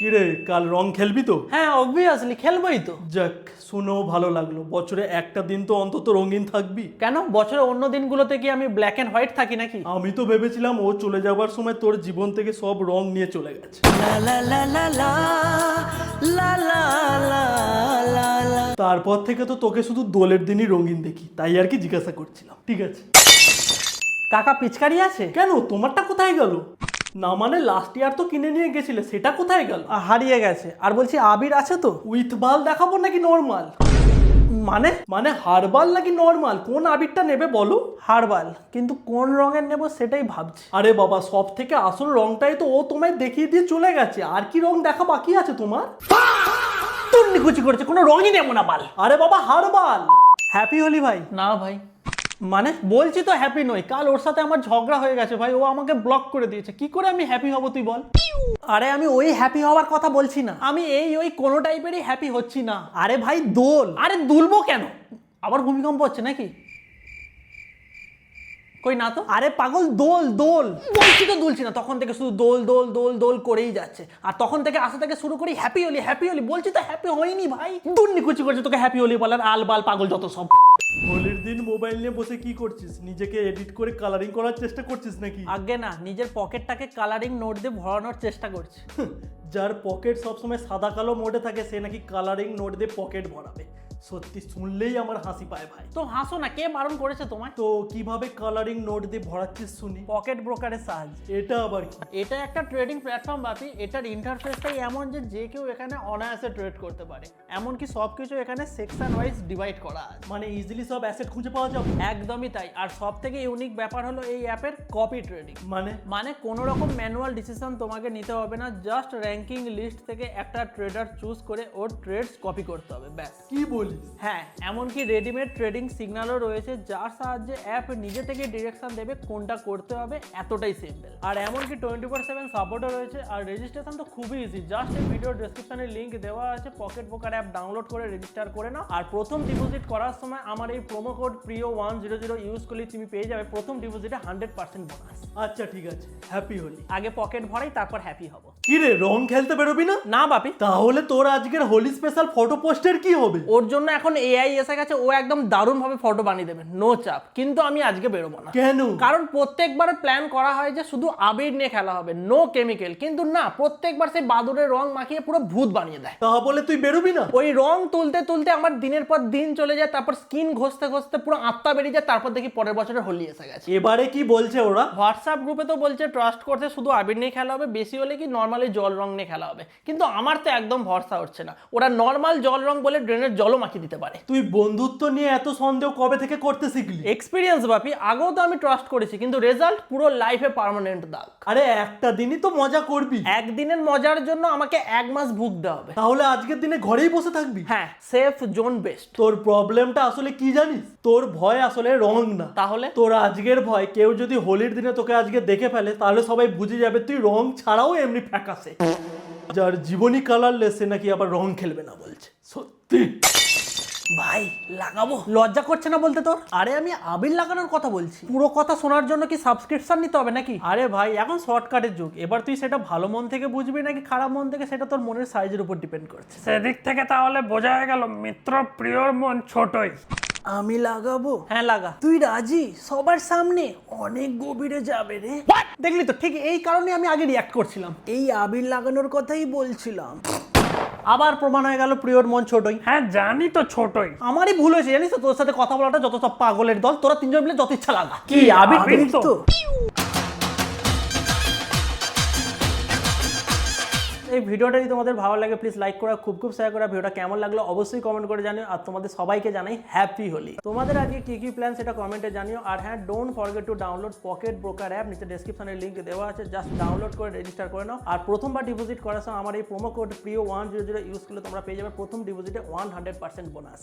কি রে, কাল রং খেলবি তো? হ্যাঁ অবভিয়াসলি খেলবোই তো। যাক, শুনেও ভালো লাগলো। বছরে একটা দিন তো অন্তত রঙিন থাকবি। কেন, বছরের অন্য দিনগুলোতে কি আমি ব্ল্যাক অ্যান্ড হোয়াইট থাকি নাকি? আমি তো ভেবেছিলাম ও চলে যাবার সময় তোর জীবন থেকে সব রং নিয়ে চলে গেছে। তারপর থেকে তো তোকে শুধু দোলের দিনই রঙিন দেখি, তাই আর কি জিজ্ঞাসা করছিলাম। ঠিক আছে কাকা পিচকারি আছে? কেন, তোমারটা কোথায় গেল? না মানে লাস্ট ইয়ার তো কিনে নিয়ে গেছিলে, সেটা কোথায় গেল? হারিয়ে গেছে। আর বলছি আবির আছে তো? উইথ বাল দেখাবো নাকি নর্মাল? মানে মানে হার্বাল নাকি নর্মাল, কোন আবিরটা নেবে বলো? হার্বাল, কিন্তু কোন রঙের নেব সেটাই ভাবছি। আরে বাবা, সব থেকে আসল রংটাই তো ও তোমায় দেখিয়ে দিয়ে চলে গেছে, আর কি রং দেখা বাকি আছে তোমার? তোর নিকুচি করেছে, কোনো রঙই নেবো না বাল। আরে বাবা হার্বাল। হ্যাপি হোলি ভাই। না ভাই, মানে বলছি তো হ্যাপি নই। কাল ওর সাথে আমার ঝগড়া হয়ে গেছে ভাই, ও আমাকে ব্লক করে দিয়েছে। কি করে আমি হ্যাপি হব তুই বল? আরে আমি ওই হ্যাপি হওয়ার কথা বলছি না, আমি ওই কোনো টাইপেরই হ্যাপি হচ্ছি না। আরে ভাই দোল। আরে দুলবো কেন? আবার ভূমিকম্প হচ্ছে নাকি? কই না তো। আরে পাগল, দোল দোল বলছি তো, দুলছি না তখন থেকে, শুধু দোল দোল দোল দোল করেই যাচ্ছে। আর তখন থেকে আসা থেকে শুরু করি হ্যাপি হোলি হ্যাপি হোলি, বলছি তো হ্যাপি হয়নি ভাই। দুর্নিকুচি করছে তোকে হ্যাপি হোলি বলার, আল বাল পাগল যত সব। হোলির দিন মোবাইল নিয়ে বসে কি করছিস? নিজেকে এডিট করে কালারিং করার চেষ্টা করছিস নাকি? আগে না, নিজের পকেটটাকে কালারিং নোট দিয়ে ভরানোর চেষ্টা করছি। যার পকেট সবসময় সাদা কালো মোডে থাকে সে নাকি কালারিং নোট দিয়ে পকেট ভরাবে। সত্যি শুনলেই আমার হাসি পায় ভাই। তো হাসো না, কে বারণ করেছে তোমায়? তো কিভাবে কালারিং নোট দিয়ে ভরাচ্ছিস শুনি? পকেট ব্রোকারের সাহায্যে। এটা আবার কি? এটা একটা ট্রেডিং প্ল্যাটফর্ম বাপি। এটার ইন্টারফেসটাই এমন যে কেউ এখানে অনায়াসে ট্রেড করতে পারে। এমনকি সবকিছু এখানে সেকশন ওয়াইজ ডিভাইড করা আছে। মানে ইজিলি সব অ্যাসেট খুঁজে পাওয়া যাবে? একদমই তাই। আর সব থেকে ইউনিক ব্যাপার হলো এই অ্যাপের কপি ট্রেডিং। মানে কোনো রকম ম্যানুয়াল ডিসিশন তোমাকে নিতে হবে না, জাস্ট র্যাঙ্কিং লিস্ট থেকে একটা ট্রেডার চুজ করে ওর ট্রেডস কপি করতে হবে, ব্যাস। কি বলিস? হ্যাঁ, এমনকি রেডিমেড ট্রেডিং সিগন্যালও রয়েছে, যার সাহায্যে অ্যাপ নিজে থেকে ডিরেকশন দেবে কোনটা করতে হবে। এতটাই সিম্পল। আর এমনকি 24/7 সাপোর্টও রয়েছে। আর রেজিস্ট্রেশন তো খুবই ইজি, জাস্ট এই ভিডিও ডেসক্রিপশনে লিংক দেওয়া আছে, পকেট ব্রোকার অ্যাপ ডাউনলোড করে রেজিস্টার করে নাও। আর প্রথম ডিপোজিট করার সময় আমার এই প্রোমো কোড প্রিয়100 ইউজ করলে তুমি পেয়ে যাবে প্রথম ডিপোজিটে 100% বোনাস। আচ্ছা ঠিক আছে, হ্যাপি হোলি। আগে পকেট ভরাই, তারপর হ্যাপি হব। কি রে, রং খেলতে বেরোবি না? না বাপি। তাহলে তোর আজকের হোলি স্পেশাল ফটো পোস্টের কি হবে? ওর জন্য এখন এআই এসে গেছে, ও একদম দারুণ ভাবে ফটো বানিয়ে দেবে, নো চাপ। কিন্তু আমি আজকে বেরোবো না। কেন? কারণ প্রত্যেকবার প্ল্যান করা হয় যে শুধু আবির নিয়ে খেলা হবে, নো কেমিক্যাল, কিন্তু না, প্রত্যেকবার সেই বাদুড়ের রং মাখিয়ে পুরো ভূত বানিয়ে দেয়। তা বলে তুই বেরোবি না? ওই রং তুলতে তুলতে আমার দিনের পর দিন চলে যায়, তারপর স্কিন ঘষতে ঘষতে পুরো আত্মা বেরিয়ে যায়, তারপর দেখি পরের বছরের হোলি এসে গেছে। এবারে কি বলছে ওরা? হোয়াটসঅ্যাপ গ্রুপে তো বলছে ট্রাস্ট করতে, শুধু আবির নিয়ে খেলা হবে, বেশি হলে কি নর্মালি জল রং নিয়ে খেলা হবে। কিন্তু আমার তো একদম ভরসা হচ্ছে না, ওরা নর্মাল জল রং বলে ড্রেনের জলও মাখিয়ে দিতে পারে। তুই বন্ধুত্ব নিয়ে এত সন্দেহ কবে থেকে করতে শিখলি? এক্সপিরিয়েন্স বাপি, আগেও তো আমি ট্রাস্ট করেছি, কিন্তু রেজাল্ট পুরো লাইফে পার্মানেন্ট দাগ। আরে একটা দিনই তো মজা করবি। একদিনের মজার জন্য আমাকে 1 মাস ভুগতে হবে। তাহলে আজকের দিনে ঘরেই বসে থাকবি? হ্যাঁ, সেফ জোন বেস্ট। তোর প্রবলেমটা আসলে কি জানিস? তোর ভয় আসলে রং না। তাহলে তোর আজকের ভয়, কেউ যদি হোলির দিনে তোকে আজকে দেখে ফেলে তাহলে সবাই বুঝে যাবে তুই রং ছাড়াও এমনি ফ্যাকাসে। যার জীবনী কালারলেস সে নাকি আবার রং খেলবে না বলছে। সত্যি ভাই লাগাবো? লজ্জা করছে না বলতে তোর? আরে আমি আবির লাগানোর কথা বলছি। পুরো কথা শোনার জন্য কি সাবস্ক্রিপশন নিতে হবে নাকি? আরে ভাই এখন শর্টকাটের যুগ, এবার তুই সেটা ভালো মন থেকে বুঝবি নাকি খারাপ মন থেকে, সেটা তোর মনের সাইজের উপর ডিপেন্ড করছে। সেদিক থেকে তাহলে বোঝা হয়ে গেল মিত্র প্রিয়র মন ছোটই। আমি লাগাবো? হ্যাঁ লাগা। তুই রাজি? সবার সামনে অনেক গভীরে যাবে রে। দেখলি তো, ঠিক এই কারণে আমি আগে রিয়াক্ট করছিলাম, এই আবির লাগানোর কথাই বলছিলাম। আবার প্রমাণ হয়ে গেল প্রিয়র মন ছোটই। হ্যাঁ জানি তো ছোটই। আমারই ভুল হয়েছে জানিস তো, তোর সাথে কথা বলাটা যত সব পাগলের দল, তোরা তিনজন মিলে যত ইচ্ছা লাগা। কি আবির তো? এই ভিডিওটা যদি তোমাদের ভালো লাগে প্লিজ লাইক করা, খুব শেয়ার করা। ভিডিওটা কেমন লাগলো অবশ্যই কমেন্ট করে জানিও। আর তোমাদের সবাইকে জানাই হ্যাপি হোলি। তোমাদের আজকে কি কি প্ল্যান সেটা কমেন্টে জানিও। আর হ্যাঁ, don't forget to download pocket broker app, নিচে ডেসক্রিপশনে লিংক দেওয়া আছে, জাস্ট ডাউনলোড করে রেজিস্টার করে নাও। আর প্রথমবার ডিপোজিট করার সময় আমার এই প্রোমো কোড প্রিয়100 ইউজ করলে তোমরা পেয়ে যাবে প্রথম ডিপোজিটে 100% বোনাস।